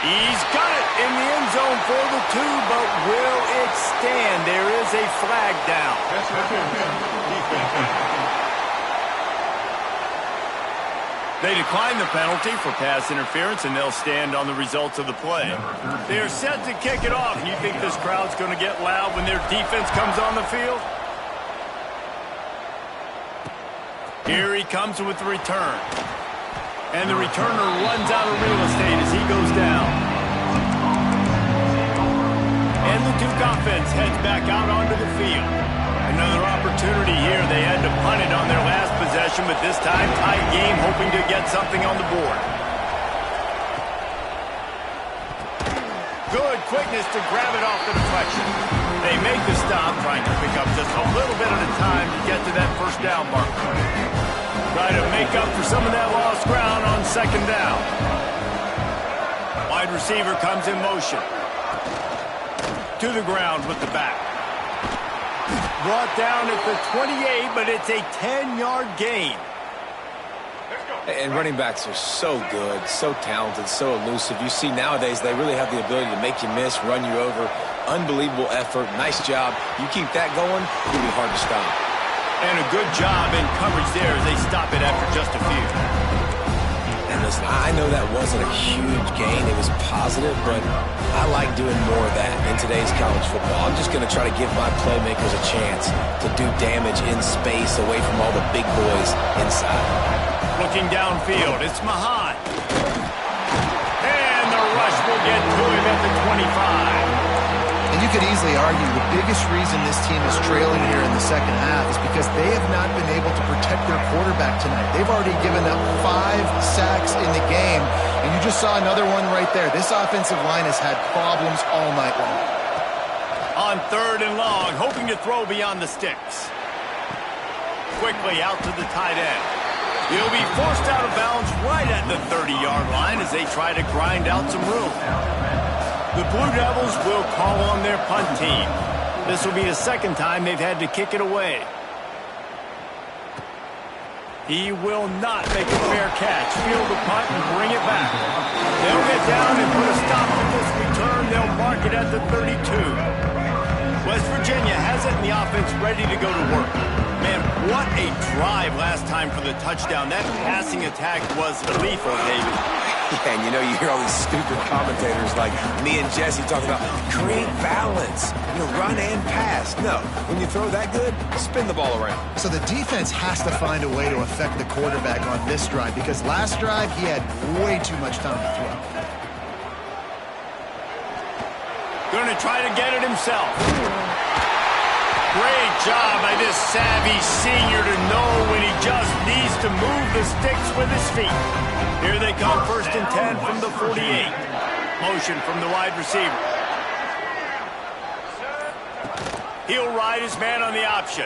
[SPEAKER 1] He's got it in the end zone for the 2, but will it stand? There is a flag down. They decline the penalty for pass interference, and they'll stand on the results of the play. They're set to kick it off. You think this crowd's going to get loud when their defense comes on the field? Here he comes with the return. And the returner runs out of real estate as he goes down. And the Duke offense heads back out onto the field. Another opportunity here. They had to punt it on their last possession, but this time tight game, hoping to get something on the board. Good quickness to grab it off the deflection. They make the stop, trying to pick up just a little bit at a time to get to that 1st down marker. Try to make up for some of that lost ground on 2nd down. Wide receiver comes in motion. To the ground with the back. Brought down at the 28, but it's a 10-yard gain.
[SPEAKER 3] And running backs are so good, so talented, so elusive. You see nowadays they really have the ability to make you miss, run you over. Unbelievable effort. Nice job. You keep that going, it'll be hard to stop.
[SPEAKER 1] And a good job in coverage there as they stop it after just a few.
[SPEAKER 3] And listen, I know that wasn't a huge gain. It was positive, but I like doing more of that in today's college football. I'm just going to try to give my playmakers a chance to do damage in space away from all the big boys inside.
[SPEAKER 1] Looking downfield, it's Mahan. And the rush will get to him at the 25.
[SPEAKER 2] And you could easily argue the biggest reason this team is trailing here in the 2nd half is because they have not been able to protect their quarterback tonight. They've already given up 5 sacks in the game, and you just saw another one right there. This offensive line has had problems all night long.
[SPEAKER 1] On 3rd and long, hoping to throw beyond the sticks. Quickly out to the tight end. He'll be forced out of bounds right at the 30-yard line as they try to grind out some room. The Blue Devils will call on their punt team. This will be the second time they've had to kick it away. He will not make a fair catch. Field the punt and bring it back. They'll get down and put a stop to this return. They'll mark it at the 32. West Virginia has it and the offense ready to go to work. Man, what a drive last time for the touchdown. That passing attack was lethal, David.
[SPEAKER 3] Yeah, and you know, you hear all these stupid commentators like me and Jesse talking about create balance, run and pass. No, when you throw that good, spin the ball around.
[SPEAKER 2] So the defense has to find a way to affect the quarterback on this drive because last drive he had way too much time to throw.
[SPEAKER 1] Going to try to get it himself. Great job by this savvy senior to know when he just needs to move the sticks with his feet. Here they come, 1st and 10 from the 48. Motion from the wide receiver. He'll ride his man on the option.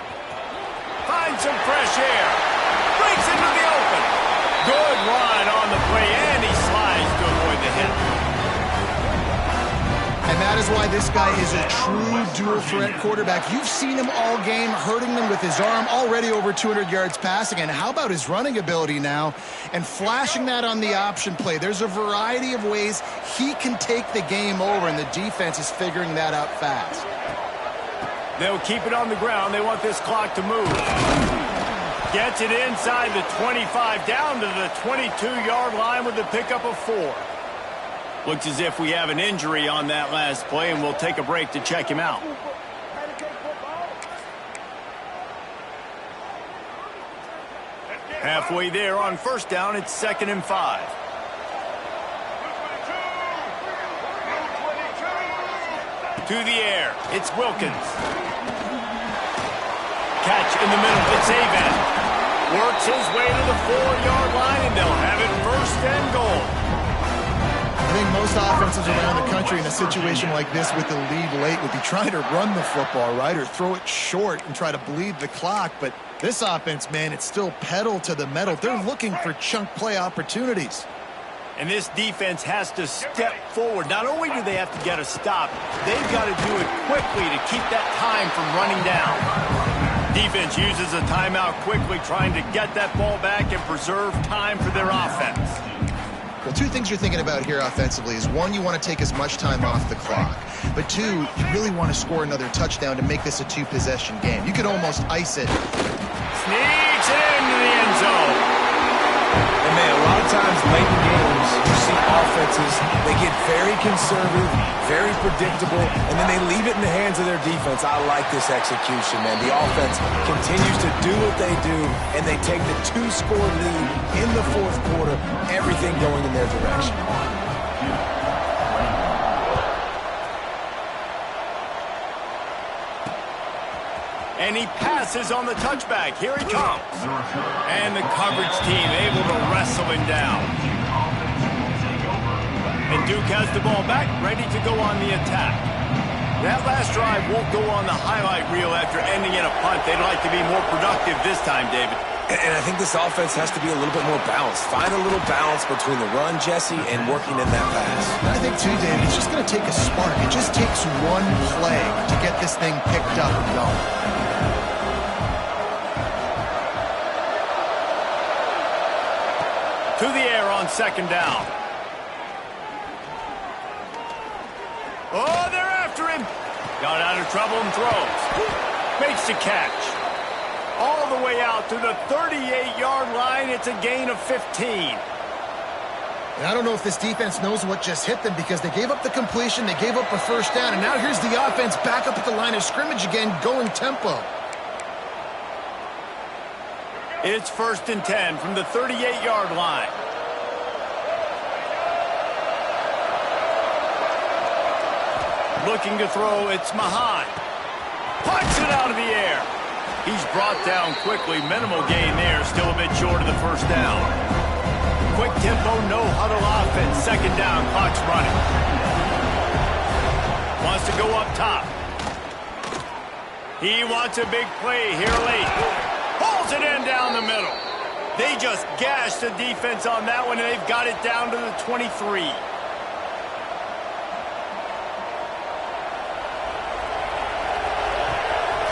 [SPEAKER 1] Finds some fresh air. Breaks into the open. Good run on the play, and he slides to avoid the hit.
[SPEAKER 2] And that is why this guy is a true dual-threat quarterback. You've seen him all game, hurting them with his arm, already over 200 yards passing. And how about his running ability now? And flashing that on the option play. There's a variety of ways he can take the game over, and the defense is figuring that out fast.
[SPEAKER 1] They'll keep it on the ground. They want this clock to move. Gets it inside the 25, down to the 22-yard line with the pickup of 4. Looks as if we have an injury on that last play, and we'll take a break to check him out. Halfway there on 1st down, it's 2nd and 5. To the air, it's Wilkins. Catch in the middle, it's Aven. Works his way to the 4-yard line, and they'll have it 1st and goal.
[SPEAKER 2] I think most offenses around the country in a situation like this with the lead late would be trying to run the football, right, or throw it short and try to bleed the clock. But this offense, man, it's still pedal to the metal. They're looking for chunk play opportunities.
[SPEAKER 1] And this defense has to step forward. Not only do they have to get a stop, they've got to do it quickly to keep that time from running down. Defense uses a timeout quickly, trying to get that ball back and preserve time for their offense.
[SPEAKER 2] Well, 2 things you're thinking about here offensively is, 1, you want to take as much time off the clock. But 2, you really want to score another touchdown to make this a 2-possession game. You could almost ice it.
[SPEAKER 1] Sneaks it into the end zone.
[SPEAKER 3] And man, a lot of times late in games, you see offenses, they get very conservative, very predictable, and then they leave it in the hands of their defense. I like this execution, man. The offense continues to do what they do, and they take the 2-score lead in the 4th quarter, everything going in their direction.
[SPEAKER 1] And he passes on the touchback. Here he comes. And the coverage team able to wrestle him down. And Duke has the ball back, ready to go on the attack. That last drive won't go on the highlight reel after ending in a punt. They'd like to be more productive this time, David.
[SPEAKER 3] And I think this offense has to be a little bit more balanced. Find a little balance between the run, Jesse, and working in that pass.
[SPEAKER 2] And I think, too, David, it's just going to take a spark. It just takes one play to get this thing picked up and going.
[SPEAKER 1] To the air on 2nd down. Oh, they're after him. Got out of trouble and throws. Makes the catch. All the way out to the 38-yard line. It's a gain of 15.
[SPEAKER 2] And I don't know if this defense knows what just hit them, because they gave up the completion, they gave up a 1st down, and now here's the offense back up at the line of scrimmage again, going tempo.
[SPEAKER 1] It's 1st and 10 from the 38-yard line. Looking to throw, it's Mahan. Punts it out of the air. He's brought down quickly. Minimal gain there, still a bit short of the 1st down. Quick tempo, no huddle offense. 2nd down, clock's running. Wants to go up top. He wants a big play here late. Pulls it in down the middle. They just gashed the defense on that one, and they've got it down to the 23.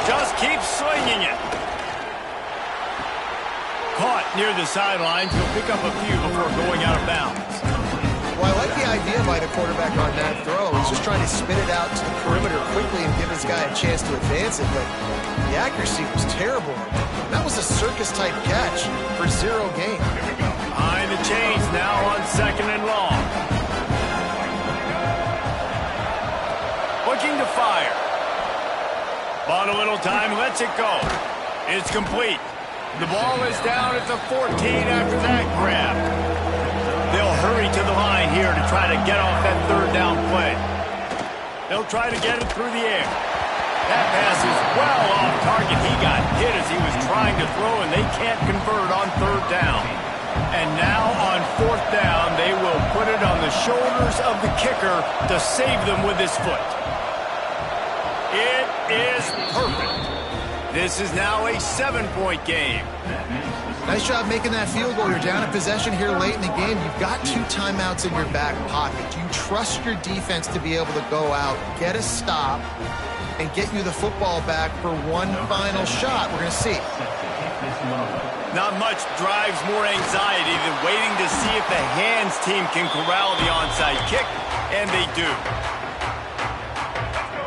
[SPEAKER 1] Just keep swinging it. Caught near the sidelines. He'll pick up a few before going out of bounds.
[SPEAKER 2] Well, I like the idea by the quarterback on that throw. He's just trying to spit it out to the perimeter quickly and give his guy a chance to advance it, but the accuracy was terrible. That was a circus-type catch for 0 gain.
[SPEAKER 1] Behind the chains now on 2nd and long. Looking to fire. Bought a little time, lets it go. It's complete. The ball is down at the 14 after that grab. They'll hurry to the line here to try to get off that 3rd down play. They'll try to get it through the air. That pass is well off target. He got hit as he was trying to throw, and they can't convert on 3rd down. And now on 4th down, they will put it on the shoulders of the kicker to save them with his foot. It is perfect. This is now a 7-point game.
[SPEAKER 2] Nice job making that field goal. You're down a possession here late in the game. You've got 2 timeouts in your back pocket. Do you trust your defense to be able to go out, get a stop, and get you the football back for one final shot? We're going to see.
[SPEAKER 1] Not much drives more anxiety than waiting to see if the hands team can corral the onside kick, and they do.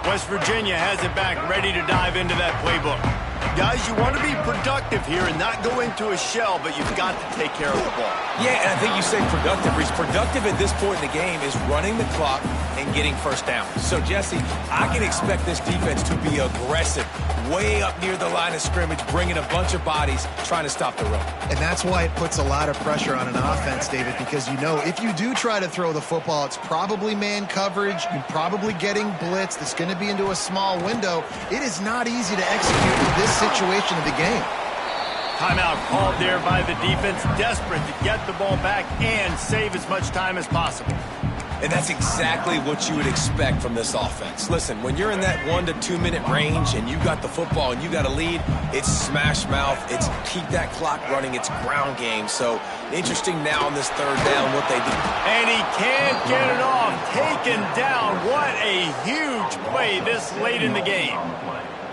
[SPEAKER 1] West Virginia has it back, ready to dive into that playbook. Guys, you want to be productive here and not go into a shell, but you've got to take care of the ball.
[SPEAKER 3] Yeah, and I think you say productive. Reese, productive at this point in the game is running the clock and getting 1st down. So, Jesse, I can expect this defense to be aggressive, way up near the line of scrimmage, bringing a bunch of bodies, trying to stop the run.
[SPEAKER 2] And that's why it puts a lot of pressure on an offense, David, because you know if you do try to throw the football, it's probably man coverage. You're probably getting blitzed. It's going to be into a small window. It is not easy to execute in this situation of the game.
[SPEAKER 1] Timeout called there by the defense, desperate to get the ball back and save as much time as possible.
[SPEAKER 3] And that's exactly what you would expect from this offense. Listen, when you're in that 1 to 2 minute range and you got the football and you got a lead, it's smash mouth, it's keep that clock running, it's ground game. So interesting now on this 3rd down what they do.
[SPEAKER 1] And he can't get it off. Taken down. What a huge play this late in the game.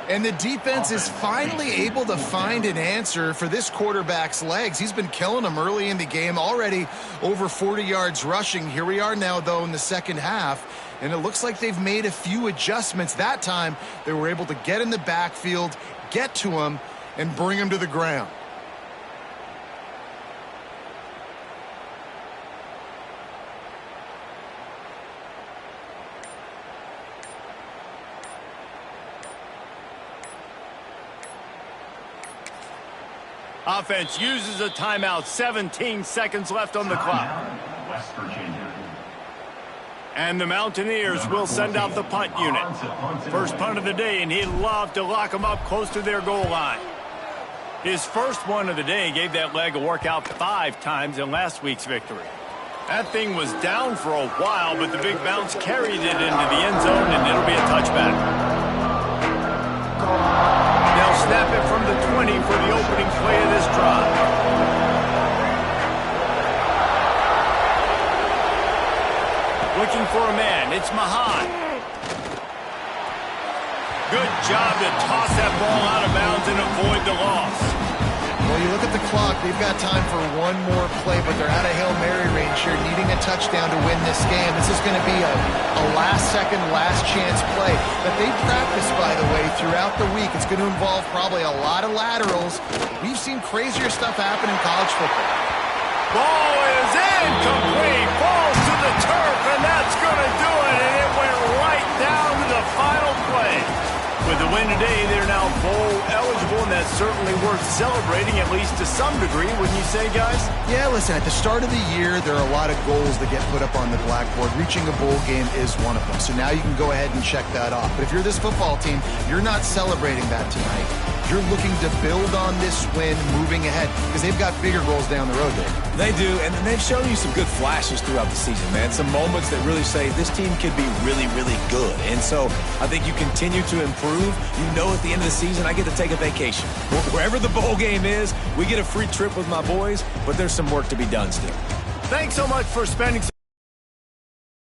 [SPEAKER 2] And the defense is finally able to find an answer for this quarterback's legs. He's been killing them early in the game, already over 40 yards rushing. Here we are now, though, in the 2nd half, and it looks like they've made a few adjustments. That time, they were able to get in the backfield, get to him, and bring him to the ground.
[SPEAKER 1] Offense uses a timeout. 17 seconds left on the clock.
[SPEAKER 5] West Virginia.
[SPEAKER 1] And the Mountaineers will send out the punt unit. First punt of the day, and he'd love to lock them up close to their goal line. His first one of the day gave that leg a workout 5 times in last week's victory. That thing was down for a while, but the big bounce carried it into the end zone, and it'll be a touchback. They'll snap it from the 20 for the opening play of this drive. Looking for a man. It's Mahan. Good job to toss that ball out of bounds and avoid the loss.
[SPEAKER 2] Well, you look at the clock. They've got time for one more play, but they're out of Hail Mary range here, needing a touchdown to win this game. This is going to be a last-second, last-chance play that they practice, by the way, throughout the week. It's going to involve probably a lot of laterals. We've seen crazier stuff happen in college football.
[SPEAKER 1] Ball is incomplete. Falls to the turf, and that's going to do it. And it went right down to the final play. With the win today, they're now bowl eligible, and that's certainly worth celebrating, at least to some degree, wouldn't you say, guys?
[SPEAKER 2] Yeah, listen, at the start of the year, there are a lot of goals that get put up on the blackboard. Reaching a bowl game is one of them. So now you can go ahead and check that off. But if you're this football team, you're not celebrating that tonight. you're looking to build on this win moving ahead because they've got bigger goals down the road there.
[SPEAKER 3] They do, and they've shown you some good flashes throughout the season, man. Some moments that really say this team could be really, really good. And so I think you continue to improve. You know at the end of the season, I get to take a vacation. Wherever the bowl game is, we get a free trip with my boys, but there's some work to be done still.
[SPEAKER 1] Thanks so much for spending